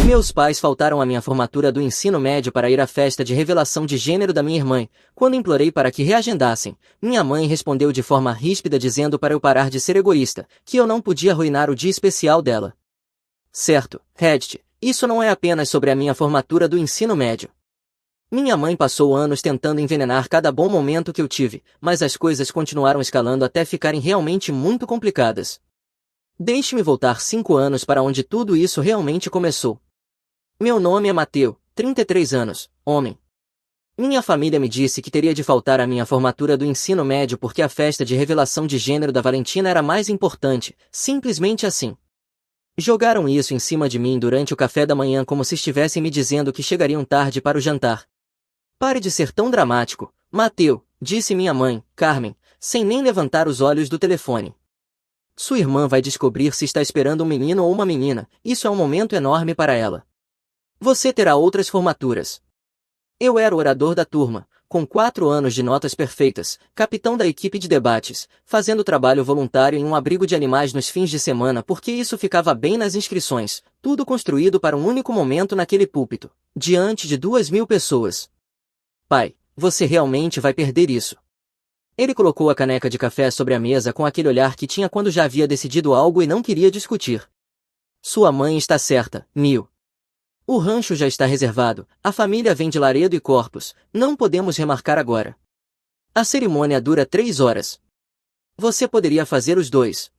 Meus pais faltaram à minha formatura do ensino médio para ir à festa de revelação de gênero da minha irmã. Quando implorei para que reagendassem, minha mãe respondeu de forma ríspida dizendo para eu parar de ser egoísta, que eu não podia arruinar o dia especial dela. Certo, Reddit, isso não é apenas sobre a minha formatura do ensino médio. Minha mãe passou anos tentando envenenar cada bom momento que eu tive, mas as coisas continuaram escalando até ficarem realmente muito complicadas. Deixe-me voltar 5 anos para onde tudo isso realmente começou. Meu nome é Mateu, 33 anos, homem. Minha família me disse que teria de faltar à minha formatura do ensino médio porque a festa de revelação de gênero da Valentina era mais importante, simplesmente assim. Jogaram isso em cima de mim durante o café da manhã como se estivessem me dizendo que chegariam tarde para o jantar. Pare de ser tão dramático, Mateu, disse minha mãe, Carmen, sem nem levantar os olhos do telefone. Sua irmã vai descobrir se está esperando um menino ou uma menina, isso é um momento enorme para ela. Você terá outras formaturas. Eu era o orador da turma, com 4 anos de notas perfeitas, capitão da equipe de debates, fazendo trabalho voluntário em um abrigo de animais nos fins de semana porque isso ficava bem nas inscrições, tudo construído para um único momento naquele púlpito, diante de 2.000 pessoas. Pai, você realmente vai perder isso. Ele colocou a caneca de café sobre a mesa com aquele olhar que tinha quando já havia decidido algo e não queria discutir. Sua mãe está certa, Mil. O rancho já está reservado, a família vem de Laredo e Corpus, não podemos remarcar agora. A cerimônia dura 3 horas. Você poderia fazer os 2.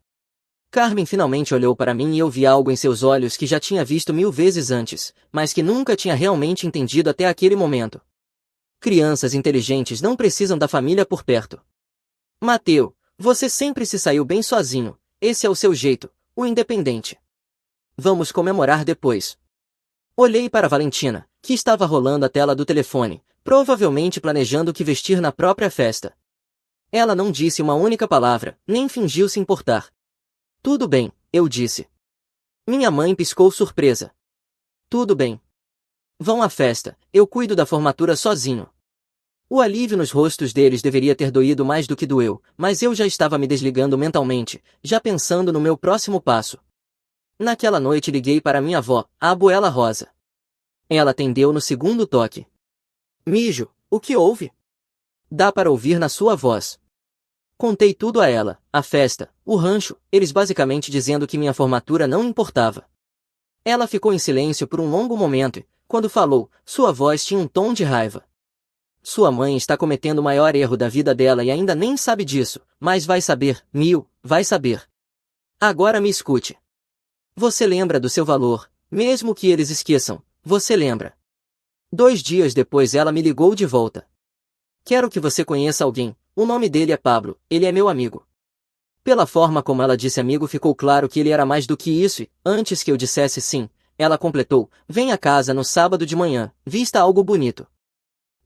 Carmen finalmente olhou para mim e eu vi algo em seus olhos que já tinha visto 1000 vezes antes, mas que nunca tinha realmente entendido até aquele momento. Crianças inteligentes não precisam da família por perto. Mateu, você sempre se saiu bem sozinho, esse é o seu jeito, o independente. Vamos comemorar depois. Olhei para Valentina, que estava rolando a tela do telefone, provavelmente planejando o que vestir na própria festa. Ela não disse uma única palavra, nem fingiu se importar. Tudo bem, eu disse. Minha mãe piscou surpresa. Tudo bem. Vão à festa, eu cuido da formatura sozinho. O alívio nos rostos deles deveria ter doído mais do que doeu, mas eu já estava me desligando mentalmente, já pensando no meu próximo passo. Naquela noite liguei para minha avó, a abuela Rosa. Ela atendeu no segundo toque. Mijo, o que houve? Dá para ouvir na sua voz. Contei tudo a ela, a festa, o rancho, eles basicamente dizendo que minha formatura não importava. Ela ficou em silêncio por um longo momento e, quando falou, sua voz tinha um tom de raiva. Sua mãe está cometendo o maior erro da vida dela e ainda nem sabe disso, mas vai saber, Mil, vai saber. Agora me escute. Você lembra do seu valor, mesmo que eles esqueçam, você lembra. 2 dias depois ela me ligou de volta. Quero que você conheça alguém, o nome dele é Pablo, ele é meu amigo. Pela forma como ela disse amigo ficou claro que ele era mais do que isso e, antes que eu dissesse sim, ela completou, vem a casa no sábado de manhã, vista algo bonito.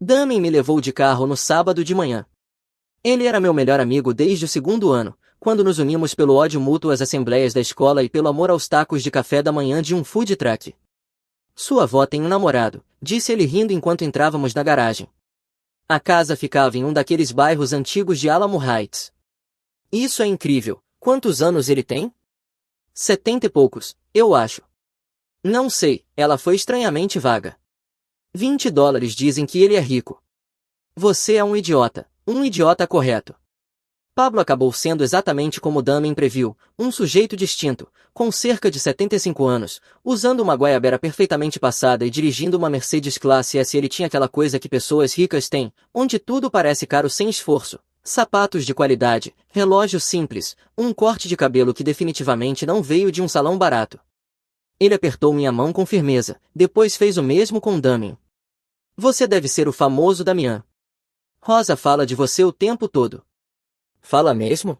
Damien me levou de carro no sábado de manhã. Ele era meu melhor amigo desde o 2º ano, quando nos unimos pelo ódio mútuo às assembleias da escola e pelo amor aos tacos de café da manhã de um food truck. Sua avó tem um namorado, disse ele rindo enquanto entrávamos na garagem. A casa ficava em um daqueles bairros antigos de Alamo Heights. Isso é incrível. Quantos anos ele tem? 70 e poucos, eu acho. Não sei, ela foi estranhamente vaga. $20 dizem que ele é rico. Você é um idiota correto. Pablo acabou sendo exatamente como Damien previu, um sujeito distinto, com cerca de 75 anos, usando uma guaiabera perfeitamente passada e dirigindo uma Mercedes Classe S. Ele tinha aquela coisa que pessoas ricas têm, onde tudo parece caro sem esforço. Sapatos de qualidade, relógio simples, um corte de cabelo que definitivamente não veio de um salão barato. Ele apertou minha mão com firmeza, depois fez o mesmo com Damien. Você deve ser o famoso Damian. Rosa fala de você o tempo todo. Fala mesmo?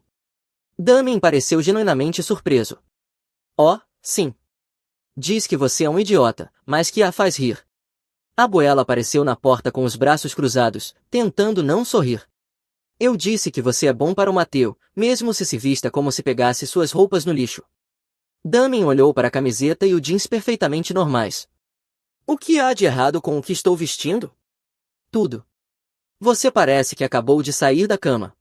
Damien pareceu genuinamente surpreso. Oh, sim. Diz que você é um idiota, mas que a faz rir. A abuela apareceu na porta com os braços cruzados, tentando não sorrir. Eu disse que você é bom para o Mateu, mesmo se vista como se pegasse suas roupas no lixo. Damien olhou para a camiseta e o jeans perfeitamente normais. O que há de errado com o que estou vestindo? Tudo. Você parece que acabou de sair da cama.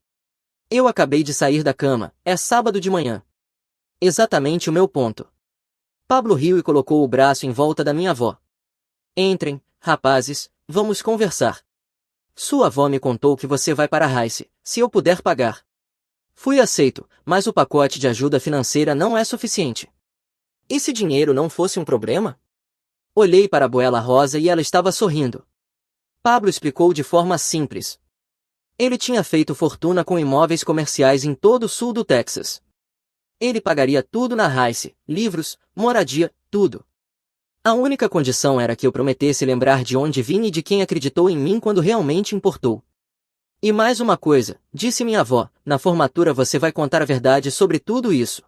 Eu acabei de sair da cama, é sábado de manhã. Exatamente o meu ponto. Pablo riu e colocou o braço em volta da minha avó. Entrem, rapazes, vamos conversar. Sua avó me contou que você vai para a Rice, se eu puder pagar. Fui aceito, mas o pacote de ajuda financeira não é suficiente. E se dinheiro não fosse um problema? Olhei para a Abuela Rosa e ela estava sorrindo. Pablo explicou de forma simples. Ele tinha feito fortuna com imóveis comerciais em todo o sul do Texas. Ele pagaria tudo na Rice, livros, moradia, tudo. A única condição era que eu prometesse lembrar de onde vim e de quem acreditou em mim quando realmente importou. E mais uma coisa, disse minha avó, na formatura você vai contar a verdade sobre tudo isso.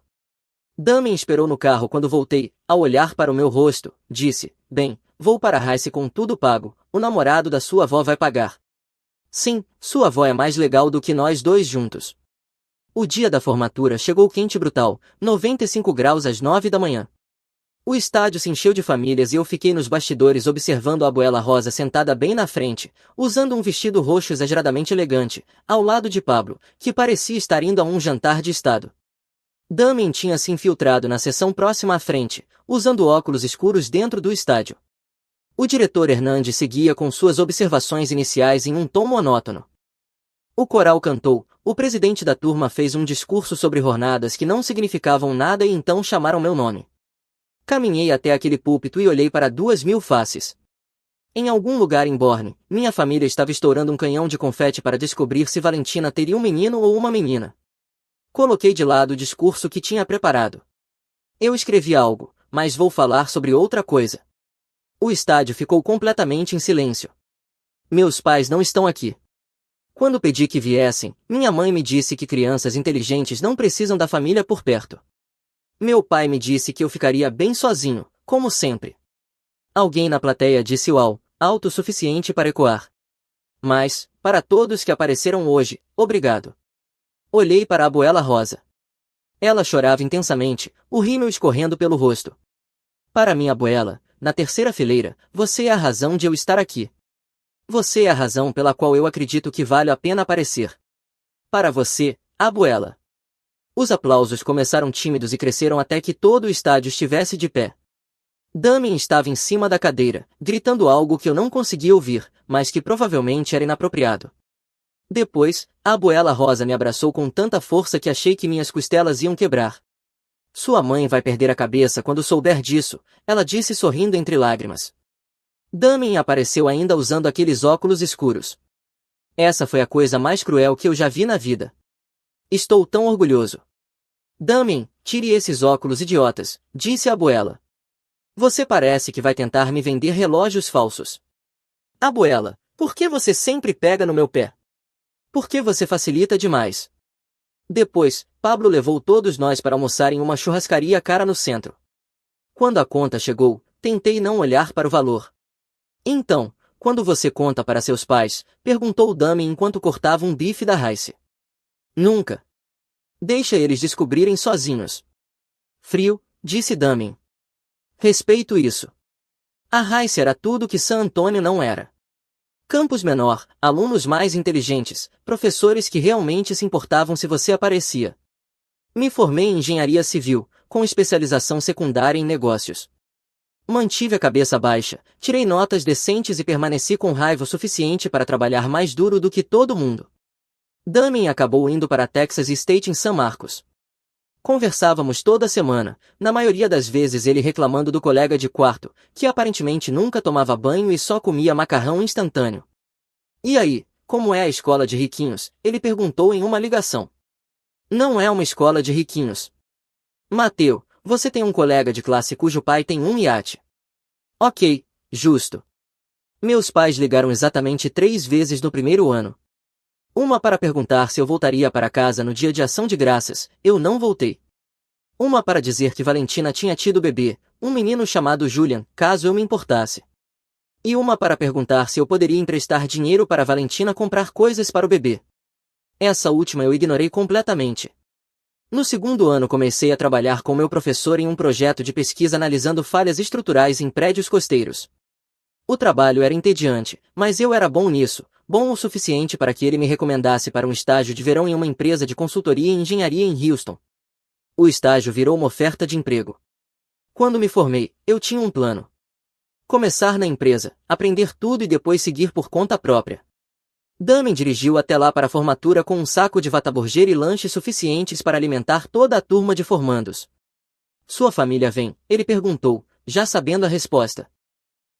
Damien esperou no carro quando voltei, ao olhar para o meu rosto, disse, bem, vou para a Rice com tudo pago, o namorado da sua avó vai pagar. Sim, sua avó é mais legal do que nós dois juntos. O dia da formatura chegou quente e brutal, 95 graus às 9 da manhã. O estádio se encheu de famílias e eu fiquei nos bastidores observando a Abuela Rosa sentada bem na frente, usando um vestido roxo exageradamente elegante, ao lado de Pablo, que parecia estar indo a um jantar de estado. Damien tinha se infiltrado na seção próxima à frente, usando óculos escuros dentro do estádio. O diretor Hernandes seguia com suas observações iniciais em um tom monótono. O coral cantou, o presidente da turma fez um discurso sobre jornadas que não significavam nada e então chamaram meu nome. Caminhei até aquele púlpito e olhei para 2.000 faces. Em algum lugar em Bourne, minha família estava estourando um canhão de confete para descobrir se Valentina teria um menino ou uma menina. Coloquei de lado o discurso que tinha preparado. Eu escrevi algo, mas vou falar sobre outra coisa. O estádio ficou completamente em silêncio. Meus pais não estão aqui. Quando pedi que viessem, minha mãe me disse que crianças inteligentes não precisam da família por perto. Meu pai me disse que eu ficaria bem sozinho, como sempre. Alguém na plateia disse uau, alto o suficiente para ecoar. Mas, para todos que apareceram hoje, obrigado. Olhei para a Abuela Rosa. Ela chorava intensamente, o rímel escorrendo pelo rosto. Para minha abuela, na terceira fileira, você é a razão de eu estar aqui. Você é a razão pela qual eu acredito que vale a pena aparecer. Para você, abuela. Os aplausos começaram tímidos e cresceram até que todo o estádio estivesse de pé. Damien estava em cima da cadeira, gritando algo que eu não conseguia ouvir, mas que provavelmente era inapropriado. Depois, a Abuela Rosa me abraçou com tanta força que achei que minhas costelas iam quebrar. Sua mãe vai perder a cabeça quando souber disso, ela disse sorrindo entre lágrimas. Damien apareceu ainda usando aqueles óculos escuros. Essa foi a coisa mais cruel que eu já vi na vida. Estou tão orgulhoso. Damien, tire esses óculos idiotas, disse a Abuela. Você parece que vai tentar me vender relógios falsos. Abuela, por que você sempre pega no meu pé? Por que você facilita demais? Depois, Pablo levou todos nós para almoçar em uma churrascaria cara no centro. Quando a conta chegou, tentei não olhar para o valor. Então, quando você conta para seus pais? Perguntou Damien enquanto cortava um bife da Rice. Nunca. Deixa eles descobrirem sozinhos. Frio, disse Damien. Respeito isso. A Rice era tudo que San Antônio não era. Campus menor, alunos mais inteligentes, professores que realmente se importavam se você aparecia. Me formei em engenharia civil, com especialização secundária em negócios. Mantive a cabeça baixa, tirei notas decentes e permaneci com raiva o suficiente para trabalhar mais duro do que todo mundo. Damien acabou indo para Texas State em San Marcos. Conversávamos toda semana, na maioria das vezes ele reclamando do colega de quarto, que aparentemente nunca tomava banho e só comia macarrão instantâneo. E aí, como é a escola de riquinhos? Ele perguntou em uma ligação. Não é uma escola de riquinhos. Mateu, você tem um colega de classe cujo pai tem um iate. Ok, justo. Meus pais ligaram exatamente 3 vezes no primeiro ano. Uma para perguntar se eu voltaria para casa no dia de Ação de Graças, eu não voltei. Uma para dizer que Valentina tinha tido bebê, um menino chamado Julian, caso eu me importasse. E uma para perguntar se eu poderia emprestar dinheiro para Valentina comprar coisas para o bebê. Essa última eu ignorei completamente. No segundo ano comecei a trabalhar com meu professor em um projeto de pesquisa analisando falhas estruturais em prédios costeiros. O trabalho era entediante, mas eu era bom nisso, bom o suficiente para que ele me recomendasse para um estágio de verão em uma empresa de consultoria e engenharia em Houston. O estágio virou uma oferta de emprego. Quando me formei, eu tinha um plano. Começar na empresa, aprender tudo e depois seguir por conta própria. Damen dirigiu até lá para a formatura com um saco de vataburger e lanches suficientes para alimentar toda a turma de formandos. Sua família vem? Ele perguntou, já sabendo a resposta.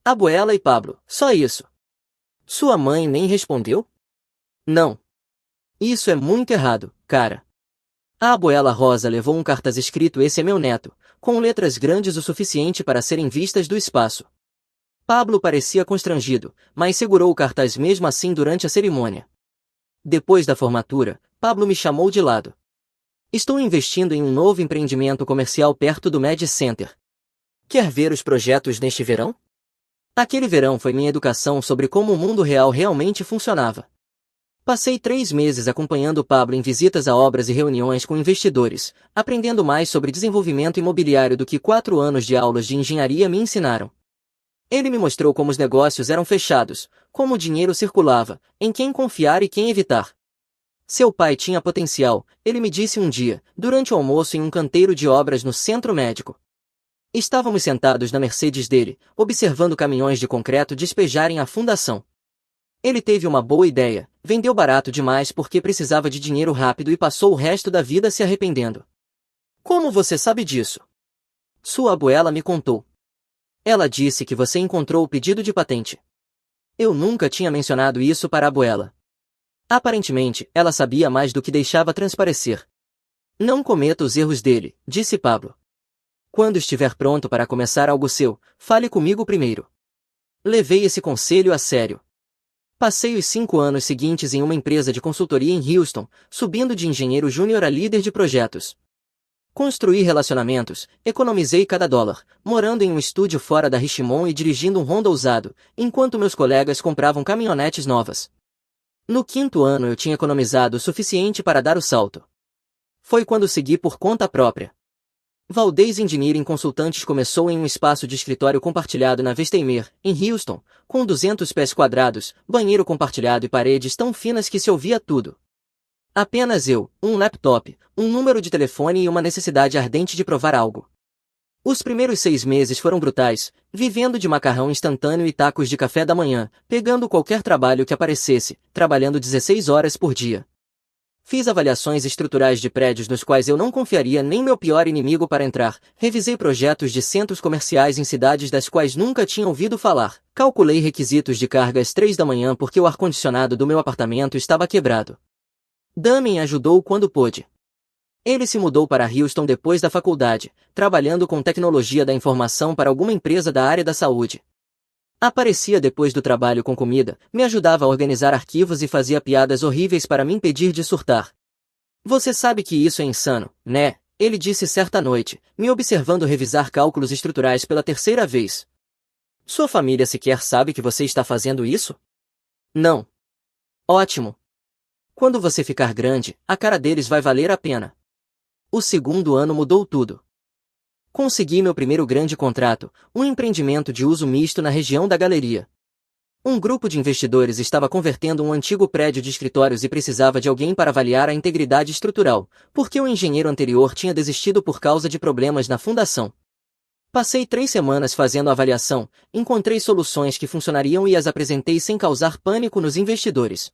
Abuela e Pablo, só isso. Sua mãe nem respondeu? Não. Isso é muito errado, cara. A abuela Rosa levou um cartaz escrito "Esse é meu neto", com letras grandes o suficiente para serem vistas do espaço. Pablo parecia constrangido, mas segurou o cartaz mesmo assim durante a cerimônia. Depois da formatura, Pablo me chamou de lado. Estou investindo em um novo empreendimento comercial perto do Med Center. Quer ver os projetos neste verão? Aquele verão foi minha educação sobre como o mundo real realmente funcionava. Passei 3 meses acompanhando Pablo em visitas a obras e reuniões com investidores, aprendendo mais sobre desenvolvimento imobiliário do que 4 anos de aulas de engenharia me ensinaram. Ele me mostrou como os negócios eram fechados, como o dinheiro circulava, em quem confiar e quem evitar. Seu pai tinha potencial, ele me disse um dia, durante o almoço em um canteiro de obras no centro médico. Estávamos sentados na Mercedes dele, observando caminhões de concreto despejarem a fundação. Ele teve uma boa ideia, vendeu barato demais porque precisava de dinheiro rápido e passou o resto da vida se arrependendo. Como você sabe disso? Sua abuela me contou. Ela disse que você encontrou o pedido de patente. Eu nunca tinha mencionado isso para a abuela. Aparentemente, ela sabia mais do que deixava transparecer. Não cometa os erros dele, disse Pablo. Quando estiver pronto para começar algo seu, fale comigo primeiro. Levei esse conselho a sério. Passei os 5 anos seguintes em uma empresa de consultoria em Houston, subindo de engenheiro júnior a líder de projetos. Construí relacionamentos, economizei cada dólar, morando em um estúdio fora da Richmond e dirigindo um Honda usado, enquanto meus colegas compravam caminhonetes novas. No 5º ano eu tinha economizado o suficiente para dar o salto. Foi quando segui por conta própria. Valdez Engineering Consultantes começou em um espaço de escritório compartilhado na Westheimer, em Houston, com 200 pés quadrados, banheiro compartilhado e paredes tão finas que se ouvia tudo. Apenas eu, um laptop, um número de telefone e uma necessidade ardente de provar algo. Os primeiros 6 meses foram brutais, vivendo de macarrão instantâneo e tacos de café da manhã, pegando qualquer trabalho que aparecesse, trabalhando 16 horas por dia. Fiz avaliações estruturais de prédios nos quais eu não confiaria nem meu pior inimigo para entrar, revisei projetos de centros comerciais em cidades das quais nunca tinha ouvido falar, calculei requisitos de carga às 3 da manhã porque o ar-condicionado do meu apartamento estava quebrado. Damen ajudou quando pôde. Ele se mudou para Houston depois da faculdade, trabalhando com tecnologia da informação para alguma empresa da área da saúde. Aparecia depois do trabalho com comida, me ajudava a organizar arquivos e fazia piadas horríveis para me impedir de surtar. Você sabe que isso é insano, né? Ele disse certa noite, me observando revisar cálculos estruturais pela 3ª vez. Sua família sequer sabe que você está fazendo isso? Não. Ótimo. Quando você ficar grande, a cara deles vai valer a pena. O 2º ano mudou tudo. Consegui meu primeiro grande contrato, um empreendimento de uso misto na região da Galeria. Um grupo de investidores estava convertendo um antigo prédio de escritórios e precisava de alguém para avaliar a integridade estrutural, porque o engenheiro anterior tinha desistido por causa de problemas na fundação. Passei 3 semanas fazendo a avaliação, encontrei soluções que funcionariam e as apresentei sem causar pânico nos investidores.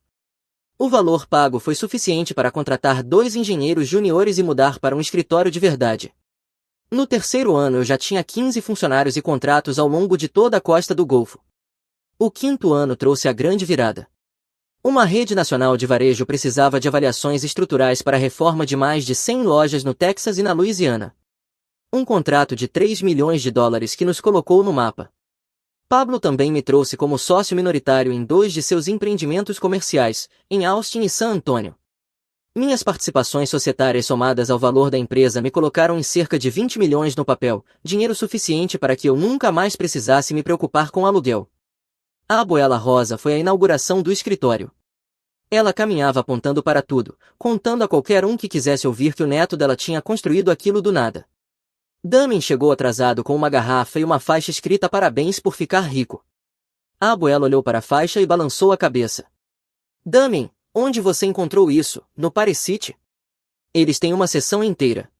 O valor pago foi suficiente para contratar 2 engenheiros juniores e mudar para um escritório de verdade. No 3º ano eu já tinha 15 funcionários e contratos ao longo de toda a costa do Golfo. O 5º ano trouxe a grande virada. Uma rede nacional de varejo precisava de avaliações estruturais para a reforma de mais de 100 lojas no Texas e na Louisiana. Um contrato de 3 milhões de dólares que nos colocou no mapa. Pablo também me trouxe como sócio minoritário em 2 de seus empreendimentos comerciais, em Austin e San Antonio. Minhas participações societárias somadas ao valor da empresa me colocaram em cerca de 20 milhões no papel, dinheiro suficiente para que eu nunca mais precisasse me preocupar com aluguel. A abuela Rosa foi a inauguração do escritório. Ela caminhava apontando para tudo, contando a qualquer um que quisesse ouvir que o neto dela tinha construído aquilo do nada. Damen chegou atrasado com uma garrafa e uma faixa escrita "Parabéns por ficar rico". A abuela olhou para a faixa e balançou a cabeça. Damen, onde você encontrou isso? No Paris City? Eles têm uma seção inteira.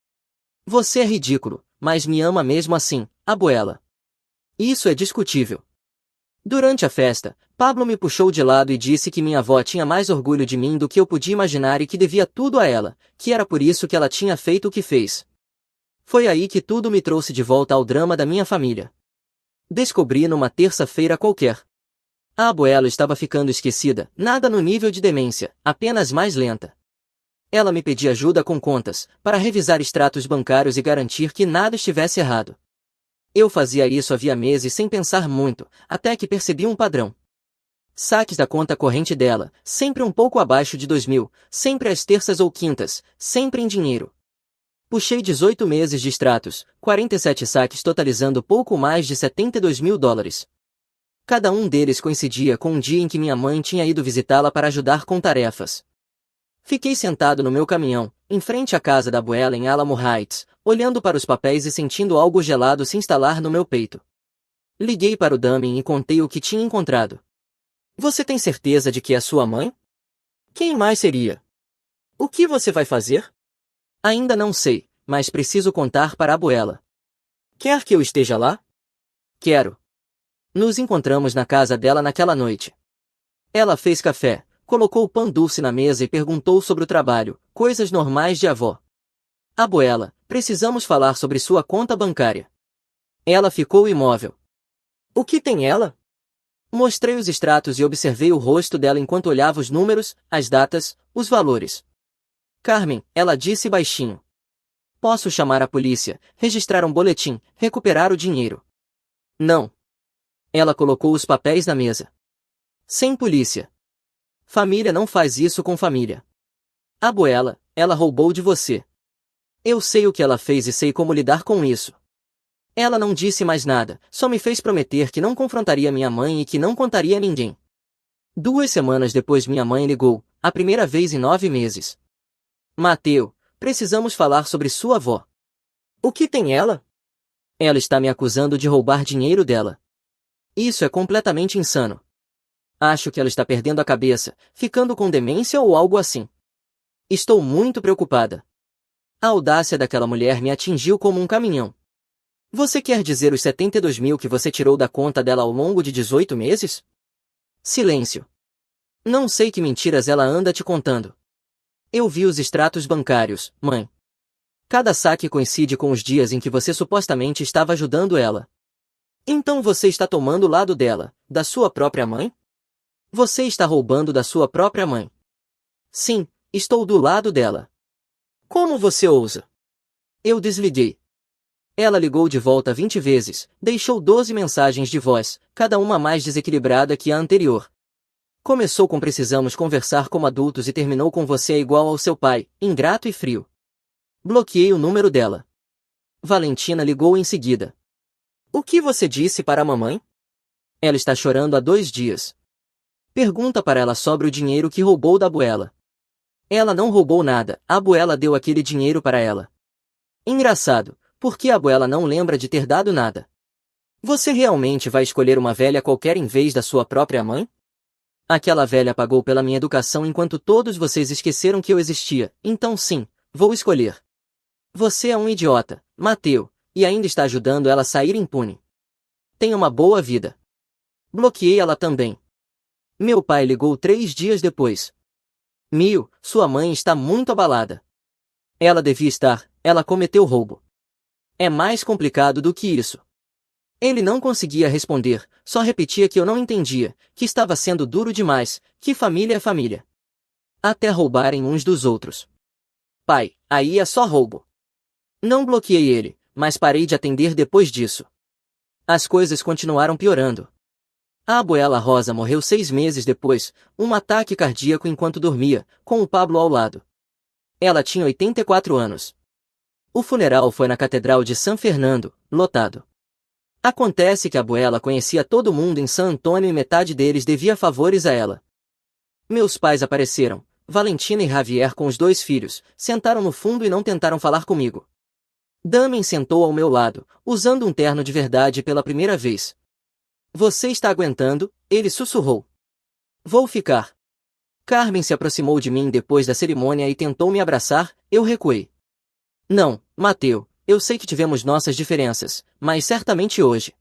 Você é ridículo, mas me ama mesmo assim, Abuela. Isso é discutível. Durante a festa, Pablo me puxou de lado e disse que minha avó tinha mais orgulho de mim do que eu podia imaginar e que devia tudo a ela, que era por isso que ela tinha feito o que fez. Foi aí que tudo me trouxe de volta ao drama da minha família. Descobri numa terça-feira qualquer. A abuela estava ficando esquecida, nada no nível de demência, apenas mais lenta. Ela me pedia ajuda com contas, para revisar extratos bancários e garantir que nada estivesse errado. Eu fazia isso havia meses sem pensar muito, até que percebi um padrão. Saques da conta corrente dela, sempre um pouco abaixo de 2.000, sempre às terças ou quintas, sempre em dinheiro. Puxei 18 meses de extratos, 47 saques totalizando pouco mais de 72 mil dólares. Cada um deles coincidia com um dia em que minha mãe tinha ido visitá-la para ajudar com tarefas. Fiquei sentado no meu caminhão, em frente à casa da abuela em Alamo Heights, olhando para os papéis e sentindo algo gelado se instalar no meu peito. Liguei para o Dummy e contei o que tinha encontrado. Você tem certeza de que é sua mãe? Quem mais seria? O que você vai fazer? Ainda não sei, mas preciso contar para a abuela. Quer que eu esteja lá? Quero. Nos encontramos na casa dela naquela noite. Ela fez café, colocou o pão doce na mesa e perguntou sobre o trabalho, coisas normais de avó. Abuela, precisamos falar sobre sua conta bancária. Ela ficou imóvel. O que tem ela? Mostrei os extratos e observei o rosto dela enquanto olhava os números, as datas, os valores. Carmen, ela disse baixinho. Posso chamar a polícia, registrar um boletim, recuperar o dinheiro. Não. Ela colocou os papéis na mesa. Sem polícia. Família não faz isso com família. Abuela, ela roubou de você. Eu sei o que ela fez e sei como lidar com isso. Ela não disse mais nada, só me fez prometer que não confrontaria minha mãe e que não contaria a ninguém. 2 semanas depois minha mãe ligou, a primeira vez em 9 meses. Mateu, precisamos falar sobre sua avó. O que tem ela? Ela está me acusando de roubar dinheiro dela. Isso é completamente insano. Acho que ela está perdendo a cabeça, ficando com demência ou algo assim. Estou muito preocupada. A audácia daquela mulher me atingiu como um caminhão. Você quer dizer os 72 mil que você tirou da conta dela ao longo de 18 meses? Silêncio. Não sei que mentiras ela anda te contando. Eu vi os extratos bancários, mãe. Cada saque coincide com os dias em que você supostamente estava ajudando ela. Então você está tomando o lado dela, da sua própria mãe? Você está roubando da sua própria mãe. Sim, estou do lado dela. Como você ousa? Eu desliguei. Ela ligou de volta 20 vezes, deixou 12 mensagens de voz, cada uma mais desequilibrada que a anterior. Começou com precisamos conversar como adultos e terminou com você é igual ao seu pai, ingrato e frio. Bloqueei o número dela. Valentina ligou em seguida. O que você disse para a mamãe? Ela está chorando há 2 dias. Pergunta para ela sobre o dinheiro que roubou da abuela. Ela não roubou nada, a abuela deu aquele dinheiro para ela. Engraçado, porque a abuela não lembra de ter dado nada. Você realmente vai escolher uma velha qualquer em vez da sua própria mãe? Aquela velha pagou pela minha educação enquanto todos vocês esqueceram que eu existia, então sim, vou escolher. Você é um idiota, Mateu, e ainda está ajudando ela a sair impune. Tenha uma boa vida. Bloqueei ela também. Meu pai ligou 3 dias depois. Mio, sua mãe está muito abalada. Ela devia estar, ela cometeu roubo. É mais complicado do que isso. Ele não conseguia responder, só repetia que eu não entendia, que estava sendo duro demais, que família é família. Até roubarem uns dos outros. Pai, aí é só roubo. Não bloqueei ele, mas parei de atender depois disso. As coisas continuaram piorando. A abuela Rosa morreu 6 meses depois, um ataque cardíaco enquanto dormia, com o Pablo ao lado. Ela tinha 84 anos. O funeral foi na Catedral de San Fernando, lotado. Acontece que a abuela conhecia todo mundo em San Antônio e metade deles devia favores a ela. Meus pais apareceram, Valentina e Javier com os 2 filhos, sentaram no fundo e não tentaram falar comigo. Damien sentou ao meu lado, usando um terno de verdade pela primeira vez. Você está aguentando? Ele sussurrou. Vou ficar. Carmen se aproximou de mim depois da cerimônia e tentou me abraçar, eu recuei. Não, Mateu, eu sei que tivemos nossas diferenças, mas certamente hoje.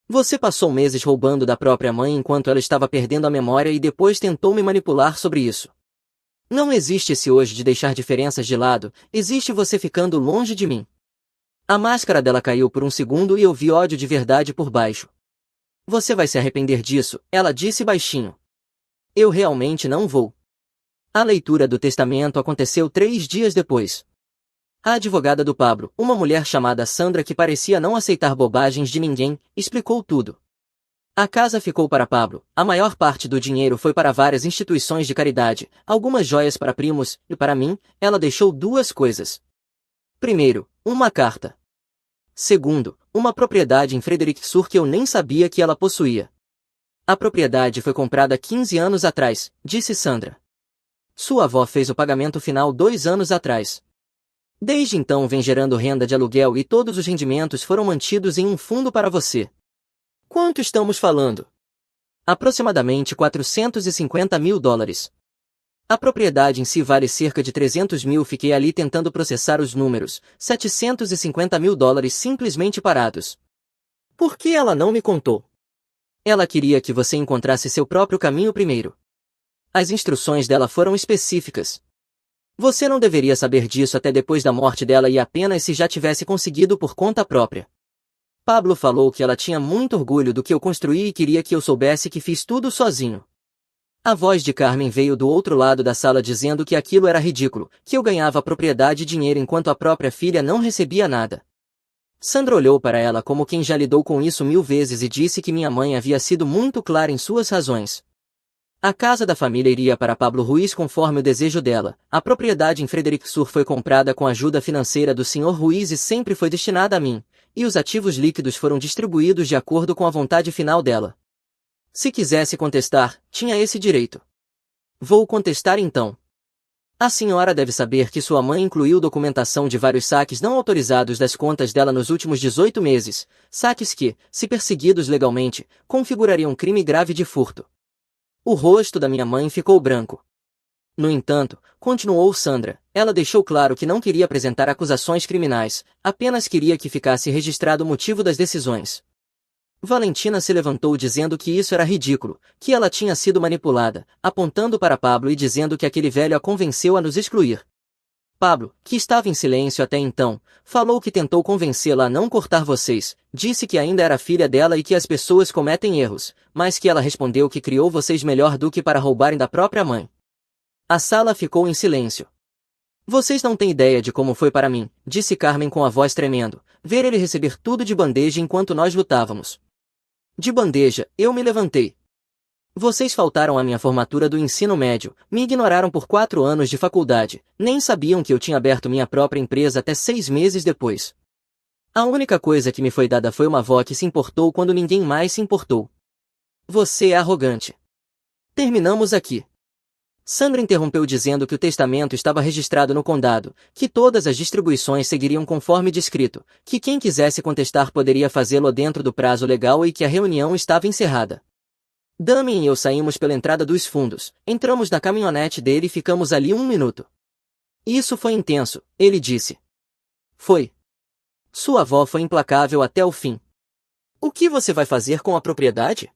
Você passou meses roubando da própria mãe enquanto ela estava perdendo a memória e depois tentou me manipular sobre isso. Não existe esse hoje de deixar diferenças de lado, existe você ficando longe de mim. A máscara dela caiu por um segundo e eu vi ódio de verdade por baixo. Você vai se arrepender disso, ela disse baixinho. Eu realmente não vou. A leitura do testamento aconteceu 3 dias depois. A advogada do Pablo, uma mulher chamada Sandra que parecia não aceitar bobagens de ninguém, explicou tudo. A casa ficou para Pablo, a maior parte do dinheiro foi para várias instituições de caridade, algumas joias para primos, e para mim, ela deixou 2 coisas. Primeiro, uma carta. Segundo, uma propriedade em Fredericksburg que eu nem sabia que ela possuía. A propriedade foi comprada 15 anos atrás, disse Sandra. Sua avó fez o pagamento final 2 anos atrás. Desde então vem gerando renda de aluguel e todos os rendimentos foram mantidos em um fundo para você. Quanto estamos falando? Aproximadamente $450.000. A propriedade em si vale cerca de 300 mil. Fiquei ali tentando processar os números, $750.000 simplesmente parados. Por que ela não me contou? Ela queria que você encontrasse seu próprio caminho primeiro. As instruções dela foram específicas. Você não deveria saber disso até depois da morte dela e apenas se já tivesse conseguido por conta própria. Pablo falou que ela tinha muito orgulho do que eu construí e queria que eu soubesse que fiz tudo sozinho. A voz de Carmen veio do outro lado da sala dizendo que aquilo era ridículo, que eu ganhava propriedade e dinheiro enquanto a própria filha não recebia nada. Sandra olhou para ela como quem já lidou com isso 1000 vezes e disse que minha mãe havia sido muito clara em suas razões. A casa da família iria para Pablo Ruiz conforme o desejo dela. A propriedade em Fredericksburg foi comprada com a ajuda financeira do Sr. Ruiz e sempre foi destinada a mim, e os ativos líquidos foram distribuídos de acordo com a vontade final dela. Se quisesse contestar, tinha esse direito. Vou contestar então. A senhora deve saber que sua mãe incluiu documentação de vários saques não autorizados das contas dela nos últimos 18 meses, saques que, se perseguidos legalmente, configurariam crime grave de furto. O rosto da minha mãe ficou branco. No entanto, continuou Sandra, ela deixou claro que não queria apresentar acusações criminais, apenas queria que ficasse registrado o motivo das decisões. Valentina se levantou dizendo que isso era ridículo, que ela tinha sido manipulada, apontando para Pablo e dizendo que aquele velho a convenceu a nos excluir. Pablo, que estava em silêncio até então, falou que tentou convencê-la a não cortar vocês, disse que ainda era filha dela e que as pessoas cometem erros, mas que ela respondeu que criou vocês melhor do que para roubarem da própria mãe. A sala ficou em silêncio. Vocês não têm ideia de como foi para mim, disse Carmen com a voz tremendo, ver ele receber tudo de bandeja enquanto nós lutávamos. De bandeja, eu me levantei. Vocês faltaram à minha formatura do ensino médio, me ignoraram por 4 anos de faculdade, nem sabiam que eu tinha aberto minha própria empresa até 6 meses depois. A única coisa que me foi dada foi uma avó que se importou quando ninguém mais se importou. Você é arrogante. Terminamos aqui. Sandra interrompeu dizendo que o testamento estava registrado no condado, que todas as distribuições seguiriam conforme descrito, que quem quisesse contestar poderia fazê-lo dentro do prazo legal e que a reunião estava encerrada. Damien e eu saímos pela entrada dos fundos, entramos na caminhonete dele e ficamos ali 1 minuto. Isso foi intenso, ele disse. Foi. Sua avó foi implacável até o fim. O que você vai fazer com a propriedade?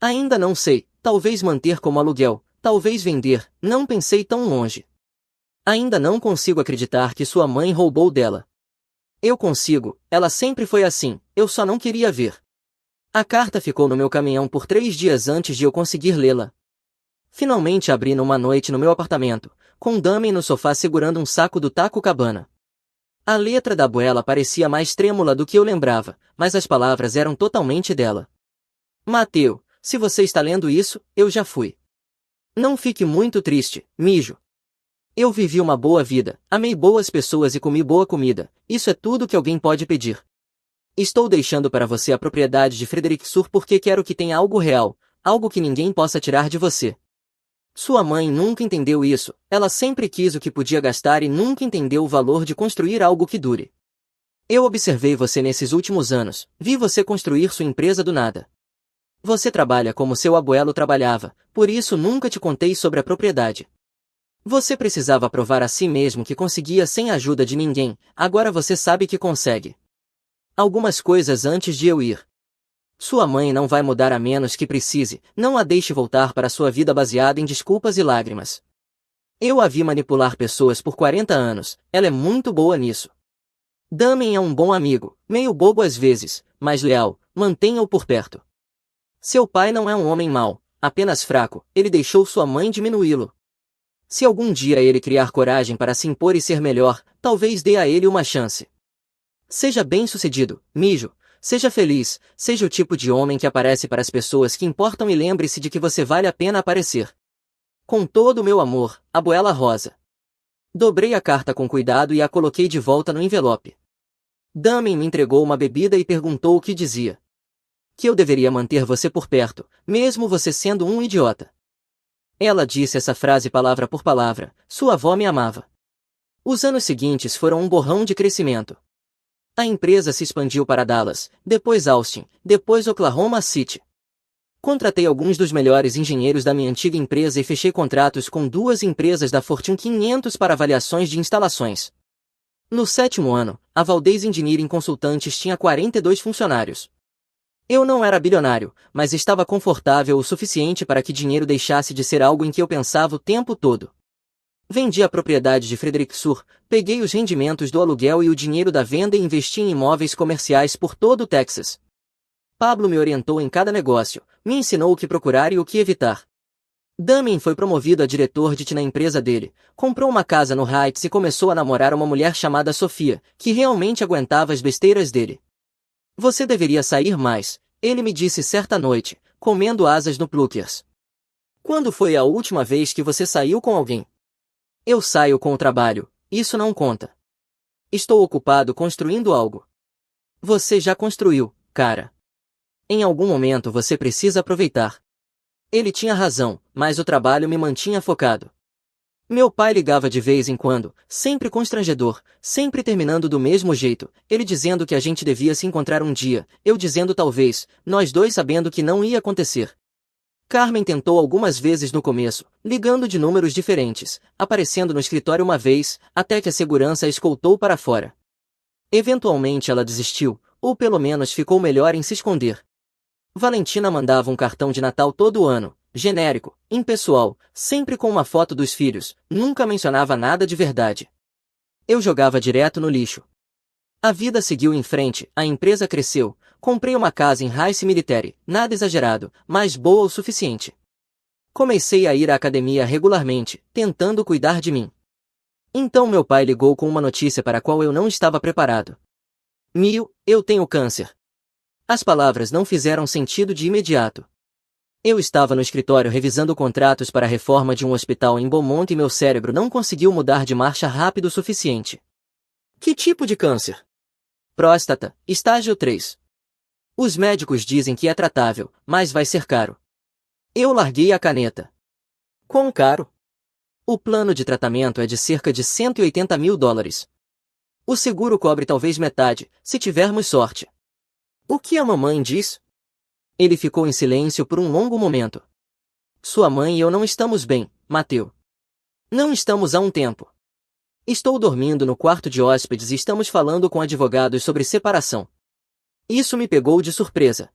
Ainda não sei, talvez manter como aluguel. Talvez vender, não pensei tão longe. Ainda não consigo acreditar que sua mãe roubou dela. Eu consigo, ela sempre foi assim, eu só não queria ver. A carta ficou no meu caminhão por 3 dias antes de eu conseguir lê-la. Finalmente abri numa noite no meu apartamento, com Damien no sofá segurando um saco do Taco Cabana. A letra da abuela parecia mais trêmula do que eu lembrava, mas as palavras eram totalmente dela. Mateu, se você está lendo isso, eu já fui. Não fique muito triste, mijo. Eu vivi uma boa vida, amei boas pessoas e comi boa comida, isso é tudo que alguém pode pedir. Estou deixando para você a propriedade de Fredericksburg porque quero que tenha algo real, algo que ninguém possa tirar de você. Sua mãe nunca entendeu isso, ela sempre quis o que podia gastar e nunca entendeu o valor de construir algo que dure. Eu observei você nesses últimos anos, vi você construir sua empresa do nada. Você trabalha como seu abuelo trabalhava, por isso nunca te contei sobre a propriedade. Você precisava provar a si mesmo que conseguia sem a ajuda de ninguém, agora você sabe que consegue. Algumas coisas antes de eu ir. Sua mãe não vai mudar a menos que precise, não a deixe voltar para sua vida baseada em desculpas e lágrimas. Eu a vi manipular pessoas por 40 anos, ela é muito boa nisso. Damien é um bom amigo, meio bobo às vezes, mas leal, mantenha-o por perto. Seu pai não é um homem mau, apenas fraco, ele deixou sua mãe diminuí-lo. Se algum dia ele criar coragem para se impor e ser melhor, talvez dê a ele uma chance. Seja bem-sucedido, mijo. Seja feliz, seja o tipo de homem que aparece para as pessoas que importam e lembre-se de que você vale a pena aparecer. Com todo o meu amor, Abuela Rosa. Dobrei a carta com cuidado e a coloquei de volta no envelope. Damien me entregou uma bebida e perguntou o que dizia. Que eu deveria manter você por perto, mesmo você sendo um idiota. Ela disse essa frase palavra por palavra, sua avó me amava. Os anos seguintes foram um borrão de crescimento. A empresa se expandiu para Dallas, depois Austin, depois Oklahoma City. Contratei alguns dos melhores engenheiros da minha antiga empresa e fechei contratos com 2 empresas da Fortune 500 para avaliações de instalações. No 7º ano, a Valdez Engineering Consultantes tinha 42 funcionários. Eu não era bilionário, mas estava confortável o suficiente para que dinheiro deixasse de ser algo em que eu pensava o tempo todo. Vendi a propriedade de Frederick Sur, peguei os rendimentos do aluguel e o dinheiro da venda e investi em imóveis comerciais por todo o Texas. Pablo me orientou em cada negócio, me ensinou o que procurar e o que evitar. Damien foi promovido a diretor de TI na empresa dele, comprou uma casa no Heights e começou a namorar uma mulher chamada Sofia, que realmente aguentava as besteiras dele. Você deveria sair mais, ele me disse certa noite, comendo asas no Pluckers. Quando foi a última vez que você saiu com alguém? Eu saio com o trabalho, isso não conta. Estou ocupado construindo algo. Você já construiu, cara. Em algum momento você precisa aproveitar. Ele tinha razão, mas o trabalho me mantinha focado. Meu pai ligava de vez em quando, sempre constrangedor, sempre terminando do mesmo jeito, ele dizendo que a gente devia se encontrar um dia, eu dizendo talvez, nós dois sabendo que não ia acontecer. Carmen tentou algumas vezes no começo, ligando de números diferentes, aparecendo no escritório uma vez, até que a segurança a escoltou para fora. Eventualmente ela desistiu, ou pelo menos ficou melhor em se esconder. Valentina mandava um cartão de Natal todo ano, genérico, impessoal, sempre com uma foto dos filhos, nunca mencionava nada de verdade. Eu jogava direto no lixo. A vida seguiu em frente, a empresa cresceu, comprei uma casa em Rice Military, nada exagerado, mas boa o suficiente. Comecei a ir à academia regularmente, tentando cuidar de mim. Então meu pai ligou com uma notícia para a qual eu não estava preparado. Mio, eu tenho câncer. As palavras não fizeram sentido de imediato. Eu estava no escritório revisando contratos para a reforma de um hospital em Beaumont e meu cérebro não conseguiu mudar de marcha rápido o suficiente. Que tipo de câncer? Próstata, estágio 3. Os médicos dizem que é tratável, mas vai ser caro. Eu larguei a caneta. Quão caro? O plano de tratamento é de cerca de $180 mil. O seguro cobre talvez metade, se tivermos sorte. O que a mamãe diz? Ele ficou em silêncio por um longo momento. Sua mãe e eu não estamos bem, Mateu. Não estamos há um tempo. Estou dormindo no quarto de hóspedes e estamos falando com advogados sobre separação. Isso me pegou de surpresa.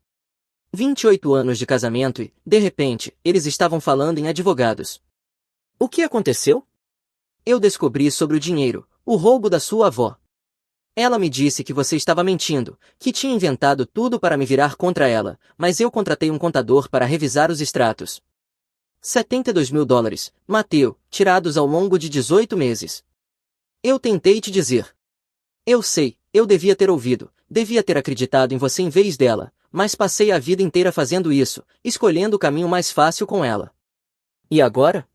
28 anos de casamento e, de repente, eles estavam falando em advogados. O que aconteceu? Eu descobri sobre o dinheiro, o roubo da sua avó. Ela me disse que você estava mentindo, que tinha inventado tudo para me virar contra ela, mas eu contratei um contador para revisar os extratos. $72 mil, Mateu, tirados ao longo de 18 meses. Eu tentei te dizer. Eu sei, eu devia ter ouvido, devia ter acreditado em você em vez dela, mas passei a vida inteira fazendo isso, escolhendo o caminho mais fácil com ela. E agora?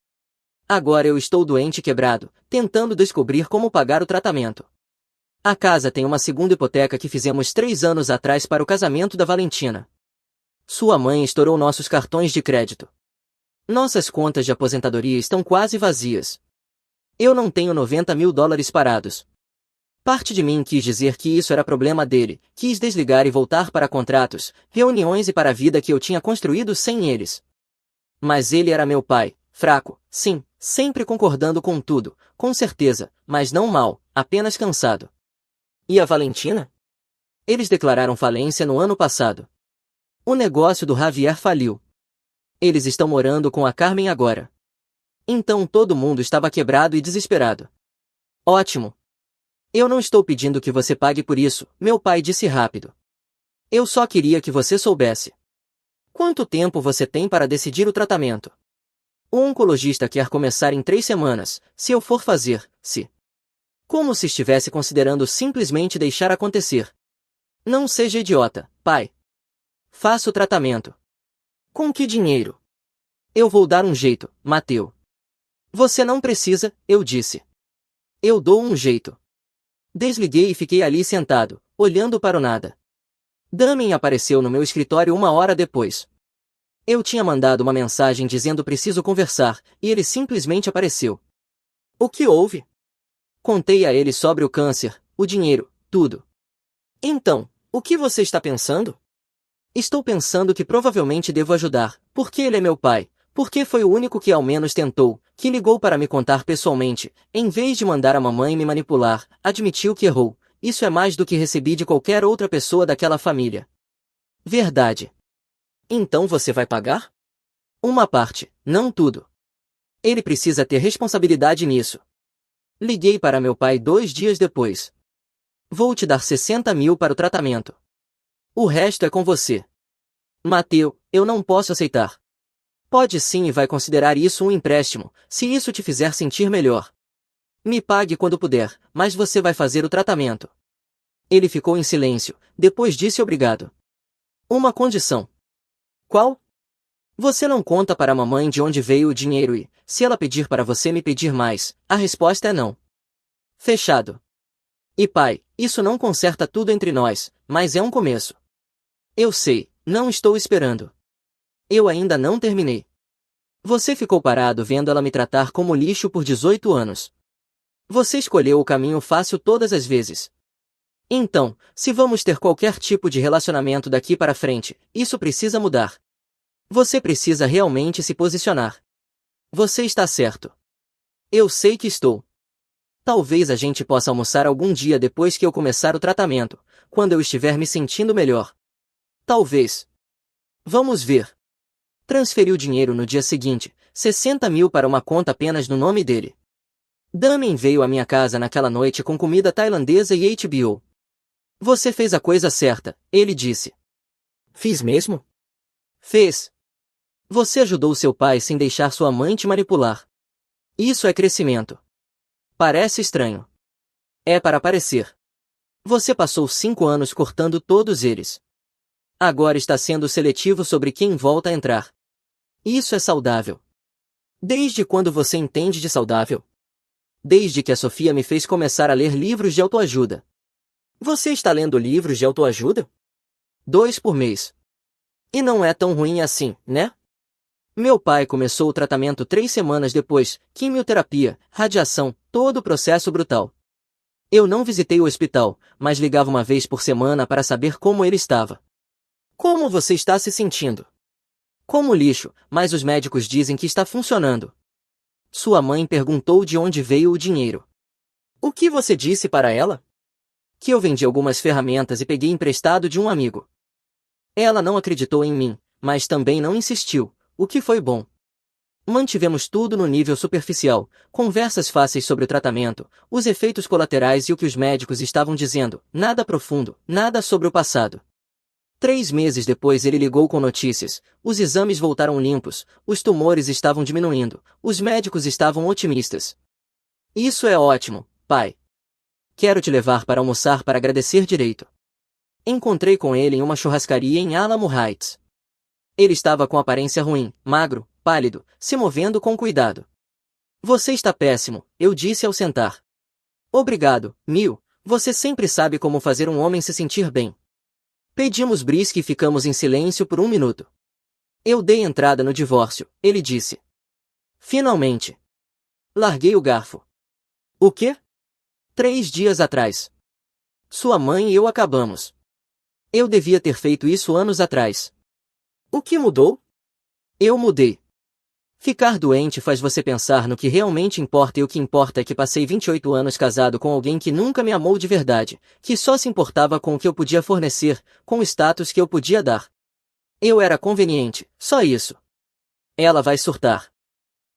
Agora eu estou doente e quebrado, tentando descobrir como pagar o tratamento. A casa tem uma segunda hipoteca que fizemos 3 anos atrás para o casamento da Valentina. Sua mãe estourou nossos cartões de crédito. Nossas contas de aposentadoria estão quase vazias. Eu não tenho $90 mil parados. Parte de mim quis dizer que isso era problema dele, quis desligar e voltar para contratos, reuniões e para a vida que eu tinha construído sem eles. Mas ele era meu pai, fraco, sim, Sempre concordando com tudo, com certeza, mas não mal, apenas cansado. E a Valentina? Eles declararam falência no ano passado. O negócio do Javier faliu. Eles estão morando com a Carmen agora. Então todo mundo estava quebrado e desesperado. Ótimo. Eu não estou pedindo que você pague por isso, meu pai disse rápido. Eu só queria que você soubesse. Quanto tempo você tem para decidir o tratamento? O oncologista quer começar em 3 semanas, se eu for fazer, se. Como se estivesse considerando simplesmente deixar acontecer. Não seja idiota, pai. Faça o tratamento. Com que dinheiro? Eu vou dar um jeito, Mateu. Você não precisa, eu disse. Eu dou um jeito. Desliguei e fiquei ali sentado, olhando para o nada. Damien apareceu no meu escritório 1 hora depois. Eu tinha mandado uma mensagem dizendo preciso conversar, e ele simplesmente apareceu. O que houve? Contei a ele sobre o câncer, o dinheiro, tudo. Então, o que você está pensando? Estou pensando que provavelmente devo ajudar, porque ele é meu pai, porque foi o único que ao menos tentou, que ligou para me contar pessoalmente, em vez de mandar a mamãe me manipular, admitiu que errou. Isso é mais do que recebi de qualquer outra pessoa daquela família. Verdade. Então você vai pagar? Uma parte, não tudo. Ele precisa ter responsabilidade nisso. Liguei para meu pai 2 dias depois. Vou te dar 60 mil para o tratamento. O resto é com você. Mateu, eu não posso aceitar. Pode sim e vai considerar isso um empréstimo, se isso te fizer sentir melhor. Me pague quando puder, mas você vai fazer o tratamento. Ele ficou em silêncio, depois disse obrigado. Uma condição. Qual? Você não conta para a mamãe de onde veio o dinheiro e, se ela pedir para você me pedir mais, a resposta é não. Fechado. E pai, isso não conserta tudo entre nós, mas é um começo. Eu sei, não estou esperando. Eu ainda não terminei. Você ficou parado vendo ela me tratar como lixo por 18 anos. Você escolheu o caminho fácil todas as vezes. Então, se vamos ter qualquer tipo de relacionamento daqui para frente, isso precisa mudar. Você precisa realmente se posicionar. Você está certo. Eu sei que estou. Talvez a gente possa almoçar algum dia depois que eu começar o tratamento, quando eu estiver me sentindo melhor. Talvez. Vamos ver. Transferiu dinheiro no dia seguinte, 60 mil para uma conta apenas no nome dele. Damien veio à minha casa naquela noite com comida tailandesa e HBO. Você fez a coisa certa, ele disse. Fiz mesmo? Fez. Você ajudou seu pai sem deixar sua mãe te manipular. Isso é crescimento. Parece estranho. É para parecer. Você passou 5 anos cortando todos eles. Agora está sendo seletivo sobre quem volta a entrar. Isso é saudável. Desde quando você entende de saudável? Desde que a Sofia me fez começar a ler livros de autoajuda. Você está lendo livros de autoajuda? 2 por mês. E não é tão ruim assim, né? Meu pai começou o tratamento 3 semanas depois, quimioterapia, radiação, todo o processo brutal. Eu não visitei o hospital, mas ligava uma vez por semana para saber como ele estava. Como você está se sentindo? Como lixo, mas os médicos dizem que está funcionando. Sua mãe perguntou de onde veio o dinheiro. O que você disse para ela? Que eu vendi algumas ferramentas e peguei emprestado de um amigo. Ela não acreditou em mim, mas também não insistiu, o que foi bom. Mantivemos tudo no nível superficial, conversas fáceis sobre o tratamento, os efeitos colaterais e o que os médicos estavam dizendo, nada profundo, nada sobre o passado. 3 meses depois ele ligou com notícias, os exames voltaram limpos, os tumores estavam diminuindo, os médicos estavam otimistas. Isso é ótimo, pai. Quero te levar para almoçar para agradecer direito. Encontrei com ele em uma churrascaria em Alamo Heights. Ele estava com aparência ruim, magro, pálido, se movendo com cuidado. Você está péssimo, eu disse ao sentar. Obrigado, Mil, você sempre sabe como fazer um homem se sentir bem. Pedimos brisket e ficamos em silêncio por 1 minuto. Eu dei entrada no divórcio, ele disse. Finalmente. Larguei o garfo. O quê? 3 dias atrás. Sua mãe e eu acabamos. Eu devia ter feito isso anos atrás. O que mudou? Eu mudei. Ficar doente faz você pensar no que realmente importa e o que importa é que passei 28 anos casado com alguém que nunca me amou de verdade, que só se importava com o que eu podia fornecer, com o status que eu podia dar. Eu era conveniente, só isso. Ela vai surtar.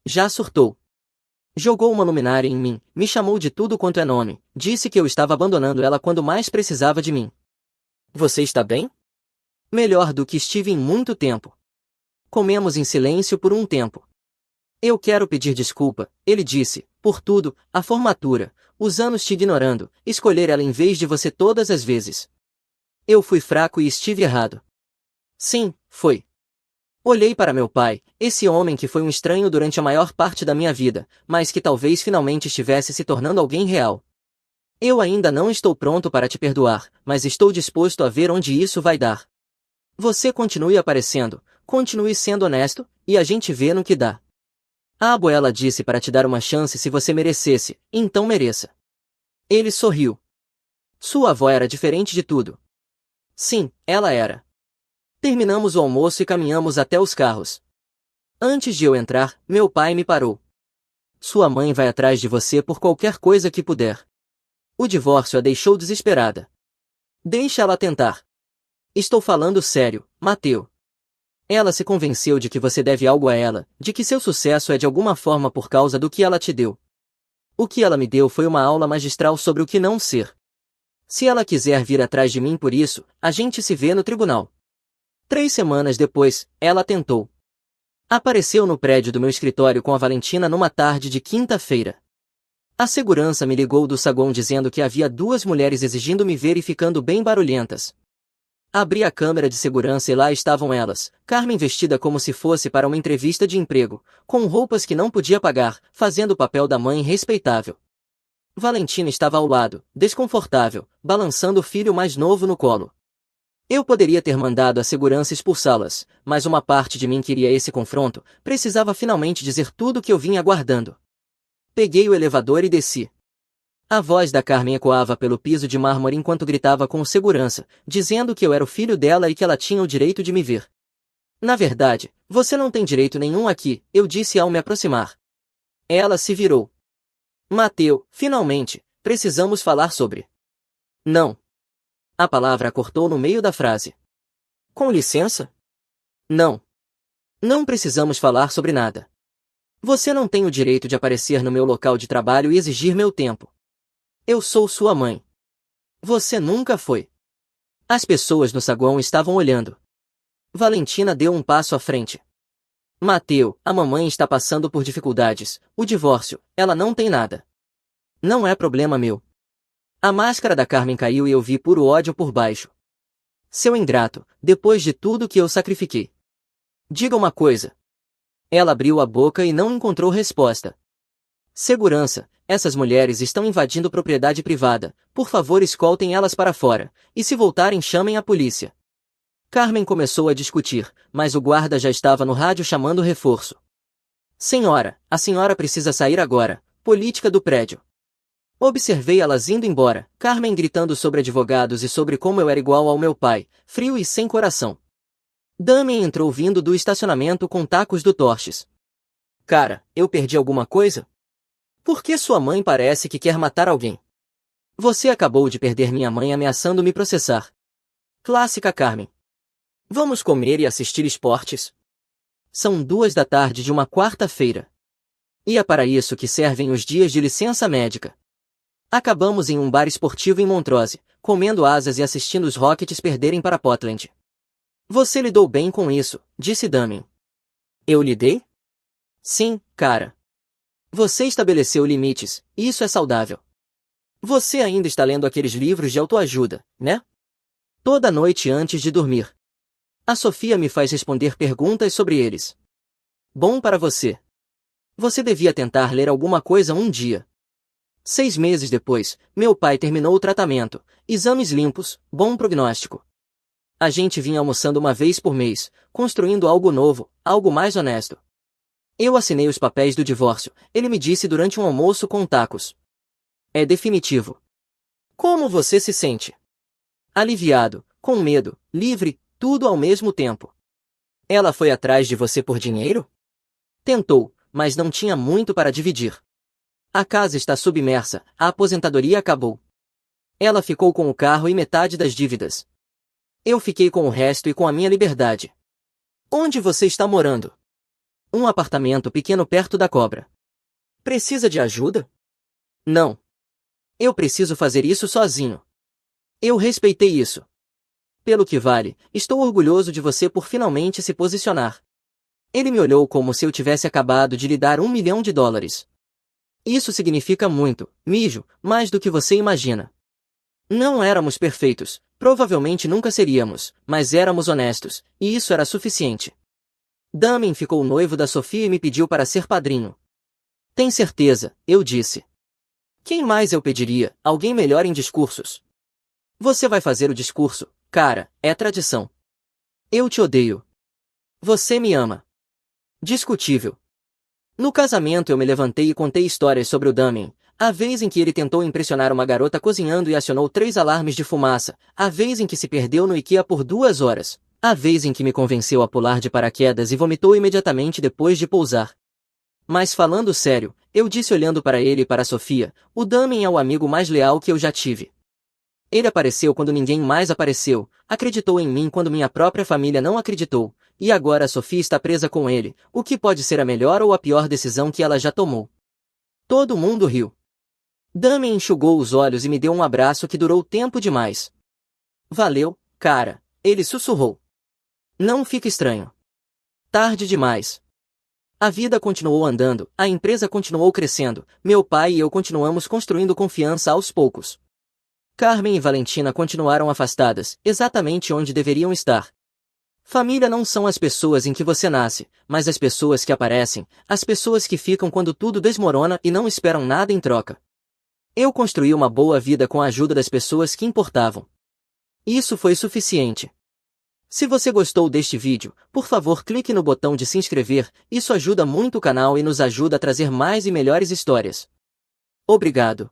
Já surtou. Jogou uma luminária em mim, me chamou de tudo quanto é nome, disse que eu estava abandonando ela quando mais precisava de mim. Você está bem? Melhor do que estive em muito tempo. Comemos em silêncio por um tempo. Eu quero pedir desculpa, ele disse, por tudo, a formatura, os anos te ignorando, escolher ela em vez de você todas as vezes. Eu fui fraco e estive errado. Sim, foi. Olhei para meu pai, esse homem que foi um estranho durante a maior parte da minha vida, mas que talvez finalmente estivesse se tornando alguém real. Eu ainda não estou pronto para te perdoar, mas estou disposto a ver onde isso vai dar. Você continue aparecendo, continue sendo honesto, e a gente vê no que dá. A abuela disse para te dar uma chance se você merecesse, então mereça. Ele sorriu. Sua avó era diferente de tudo. Sim, ela era. Terminamos o almoço e caminhamos até os carros. Antes de eu entrar, meu pai me parou. Sua mãe vai atrás de você por qualquer coisa que puder. O divórcio a deixou desesperada. Deixa ela tentar. Estou falando sério, Mateu. Ela se convenceu de que você deve algo a ela, de que seu sucesso é de alguma forma por causa do que ela te deu. O que ela me deu foi uma aula magistral sobre o que não ser. Se ela quiser vir atrás de mim por isso, a gente se vê no tribunal. 3 semanas depois, ela tentou. Apareceu no prédio do meu escritório com a Valentina numa tarde de quinta-feira. A segurança me ligou do saguão dizendo que havia 2 mulheres exigindo me ver e ficando bem barulhentas. Abri a câmera de segurança e lá estavam elas, Carmen vestida como se fosse para uma entrevista de emprego, com roupas que não podia pagar, fazendo o papel da mãe respeitável. Valentina estava ao lado, desconfortável, balançando o filho mais novo no colo. Eu poderia ter mandado a segurança expulsá-las, mas uma parte de mim queria esse confronto, precisava finalmente dizer tudo o que eu vinha aguardando. Peguei o elevador e desci. A voz da Carmen ecoava pelo piso de mármore enquanto gritava com o segurança, dizendo que eu era o filho dela e que ela tinha o direito de me ver. Na verdade, você não tem direito nenhum aqui, eu disse ao me aproximar. Ela se virou. Mateu, finalmente, precisamos falar sobre. Não. A palavra a cortou no meio da frase. Com licença? Não. Não precisamos falar sobre nada. Você não tem o direito de aparecer no meu local de trabalho e exigir meu tempo. Eu sou sua mãe. Você nunca foi. As pessoas no saguão estavam olhando. Valentina deu um passo à frente. Mateu, a mamãe está passando por dificuldades, o divórcio, ela não tem nada. Não é problema meu. A máscara da Carmen caiu e eu vi puro ódio por baixo. Seu ingrato, depois de tudo que eu sacrifiquei. Diga uma coisa. Ela abriu a boca e não encontrou resposta. Segurança, essas mulheres estão invadindo propriedade privada, por favor escoltem elas para fora, e se voltarem chamem a polícia. Carmen começou a discutir, mas o guarda já estava no rádio chamando reforço. Senhora, a senhora precisa sair agora, política do prédio. Observei elas indo embora, Carmen gritando sobre advogados e sobre como eu era igual ao meu pai, frio e sem coração. Damien entrou vindo do estacionamento com tacos do Torches. Cara, eu perdi alguma coisa? Por que sua mãe parece que quer matar alguém? Você acabou de perder minha mãe ameaçando me processar. Clássica Carmen. Vamos comer e assistir esportes? São 2 da tarde de uma quarta-feira. E é para isso que servem os dias de licença médica. Acabamos em um bar esportivo em Montrose, comendo asas e assistindo os Rockets perderem para Portland. Você lidou bem com isso, disse Damien. Eu lidei? Sim, cara. Você estabeleceu limites, e isso é saudável. Você ainda está lendo aqueles livros de autoajuda, né? Toda noite antes de dormir. A Sofia me faz responder perguntas sobre eles. Bom para você. Você devia tentar ler alguma coisa um dia. 6 meses depois, meu pai terminou o tratamento, exames limpos, bom prognóstico. A gente vinha almoçando uma vez por mês, construindo algo novo, algo mais honesto. Eu assinei os papéis do divórcio, ele me disse durante um almoço com tacos. É definitivo. Como você se sente? Aliviado, com medo, livre, tudo ao mesmo tempo. Ela foi atrás de você por dinheiro? Tentou, mas não tinha muito para dividir. A casa está submersa, a aposentadoria acabou. Ela ficou com o carro e metade das dívidas. Eu fiquei com o resto e com a minha liberdade. Onde você está morando? Um apartamento pequeno perto da cobra. Precisa de ajuda? Não. Eu preciso fazer isso sozinho. Eu respeitei isso. Pelo que vale, estou orgulhoso de você por finalmente se posicionar. Ele me olhou como se eu tivesse acabado de lhe dar $1 milhão. Isso significa muito, mijo, mais do que você imagina. Não éramos perfeitos, provavelmente nunca seríamos, mas éramos honestos, e isso era suficiente. Damien ficou noivo da Sofia e me pediu para ser padrinho. Tem certeza, eu disse. Quem mais eu pediria? Alguém melhor em discursos. Você vai fazer o discurso, cara, é tradição. Eu te odeio. Você me ama. Discutível. No casamento eu me levantei e contei histórias sobre o Damien, a vez em que ele tentou impressionar uma garota cozinhando e acionou 3 alarmes de fumaça, a vez em que se perdeu no IKEA por 2 horas, a vez em que me convenceu a pular de paraquedas e vomitou imediatamente depois de pousar. Mas falando sério, eu disse olhando para ele e para Sofia, o Damien é o amigo mais leal que eu já tive. Ele apareceu quando ninguém mais apareceu, acreditou em mim quando minha própria família não acreditou, e agora a Sofia está presa com ele, o que pode ser a melhor ou a pior decisão que ela já tomou. Todo mundo riu. Damien enxugou os olhos e me deu um abraço que durou tempo demais. Valeu, cara, ele sussurrou. Não fica estranho. Tarde demais. A vida continuou andando, a empresa continuou crescendo, meu pai e eu continuamos construindo confiança aos poucos. Carmen e Valentina continuaram afastadas, exatamente onde deveriam estar. Família não são as pessoas em que você nasce, mas as pessoas que aparecem, as pessoas que ficam quando tudo desmorona e não esperam nada em troca. Eu construí uma boa vida com a ajuda das pessoas que importavam. Isso foi suficiente. Se você gostou deste vídeo, por favor clique no botão de se inscrever, isso ajuda muito o canal e nos ajuda a trazer mais e melhores histórias. Obrigado.